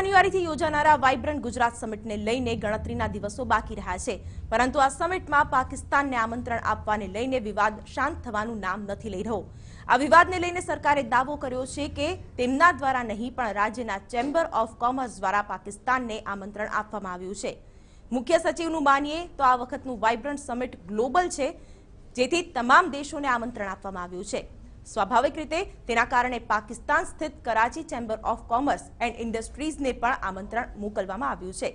જાન્યુઆરીથી યોજાનારા વાઇબ્રન્ટ ગુજરાત સમિટને લઈને ગણતરીના દિવસો બાકી રહ્યા છે, પરંતુ આ સમિટમાં પાકિસ્તાનને આમંત્રણ આપવાને લઈને વિવાદ શાંત થવાનું નામ નથી લઈ રહ્યો। આ વિવાદને લઈને સરકારે દાવો કર્યો છે કે તેમના દ્વારા નહીં પણ રાજ્યના ચેમ્બર ઓફ કોમર્સ દ્વારા પાકિસ્તાનને આમંત્રણ આપવામાં આવ્યું છે। મુખ્ય સચિવનું માનીએ તો આ વખતનું વાઇબ્રન્ટ સમિટ ગ્લોબલ છે, જેથી તમામ દેશોને આમંત્રણ આપવામાં આવ્યું છે। સ્વાભાવિક રીતે તેના કારણે પાકિસ્તાન સ્થિત Karachi chamber of commerce and ઇન્ડસ્ટ્રીઝને પણ આમંત્રણ મોકલવામાં આવ્યું છે।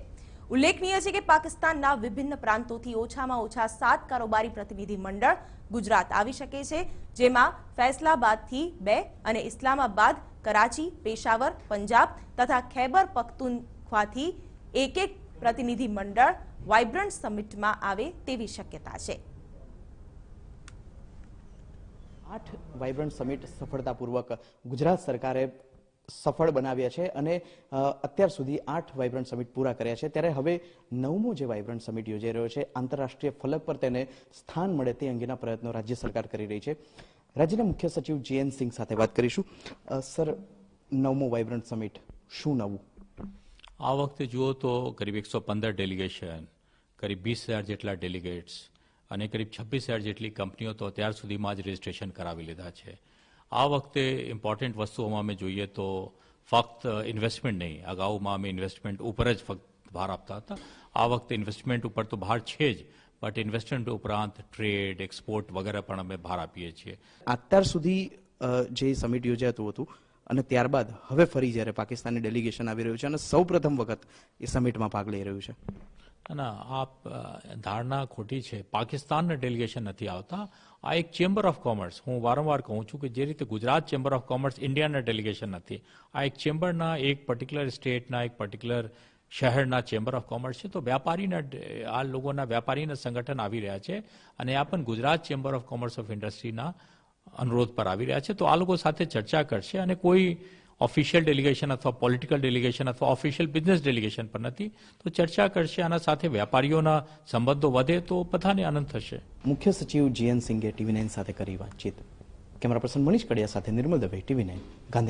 ઉલ્લેખનીય છે કે પાકિસ્તાનના વિભિન્ન પ્રાંતોથી ઓછામાં ઓછા 7 કારોબારી પ્રતિનિધિ મંડળ ગુજરાત આવી શકે છે, જેમાં ફૈસલાબાદથી 2 અને ઇસ્લામાબાદ, કરાચી, પેશાવર, પંજાબ તથા ખૈબર પખ્તુનખ્વાથી એક પ્રતિનિધિ મંડળ વાઇબ્રન્ટ સમિટમાં આવે તેવી શક્યતા છે। 8 વાઇબ્રન્ટ સમિટ સફળતાપૂર્વક ગુજરાત સરકારે સફળ બનાવ્યા છે અને અત્યાર સુધી 8 વાઇબ્રન્ટ સમિટ પૂરા કર્યા છે। ત્યારે હવે 9મો જે વાઇબ્રન્ટ સમિટ યોજાઈ રહ્યો છે, આંતરરાષ્ટ્રીય ફલક પર તેને સ્થાન મળે તે અંગેના પ્રયત્નો રાજ્ય સરકાર કરી રહી છે। રાજ્યના મુખ્ય સચિવ જીએન સિંઘ સાથે વાત કરીશું। સર, 9મો વાઇબ્રન્ટ સમિટ, શું નવું? આ વખતે જુઓ તો કરીબ 115 ડેલિગેશન, કરીબ 20,000 જેટલા ડેલિગેટ્સ અને કરીબ 26,000 જેટલી કંપનીઓ તો અત્યાર સુધીમાં જ રજીસ્ટ્રેશન કરાવી લીધા છે। આ વખતે ઇમ્પોર્ટન્ટ વસ્તુઓમાં અમે જોઈએ તો ફક્ત ઇન્વેસ્ટમેન્ટ નહીં, અગાઉમાં અમે ઇન્વેસ્ટમેન્ટ ઉપર જ ફક્ત ભાર આપતા હતા। આ વખતે ઇન્વેસ્ટમેન્ટ ઉપર તો ભાર છે જ, બટ ઇન્વેસ્ટમેન્ટ ઉપરાંત ટ્રેડ, એક્સપોર્ટ વગેરે પણ અમે ભાર આપીએ છીએ। અત્યાર સુધી જે સમિટ યોજાતું હતું અને ત્યારબાદ હવે ફરી જ્યારે પાકિસ્તાનની ડેલિગેશન આવી રહ્યું છે અને સૌ પ્રથમ વખત એ સમિટમાં ભાગ લઈ રહ્યું છે। ના, આ ધારણા ખોટી છે। પાકિસ્તાનના ડેલિગેશન નથી આવતા, આ એક ચેમ્બર ઓફ કોમર્સ, હું વારંવાર કહું છું કે જે રીતે ગુજરાત ચેમ્બર ઓફ કોમર્સ ઇન્ડિયાના ડેલિગેશન નથી, આ એક ચેમ્બરના એક પર્ટિક્યુલર સ્ટેટના એક પર્ટિક્યુલર શહેરના ચેમ્બર ઓફ કોમર્સ છે। તો વેપારીના આ લોકોના વેપારીના સંગઠન આવી રહ્યા છે અને આ પણ Gujarat chamber of commerce of ઇન્ડસ્ટ્રીના અનુરોધ પર આવી રહ્યા છે। તો આ લોકો સાથે ચર્ચા કરશે અને કોઈ ઓફિશિયલ ડેલિગેશન અથવા પોલિટિકલ ડેલિગેશન અથવા ઓફિશિયલ બિઝનેસ ડેલિગેશન પર નથી, તો ચર્ચા કરશે। આના સાથે વેપારીઓના સંબંધો વધે તો બધાને આનંદ થશે। મુખ્ય સચિવ જીએન સિંઘે TV9 સાથે કરી વાતચીત। કેમેરા પર્સન મનીષ કડિયા સાથે નિર્મલ દવે, TV9 ગાંધીનગર।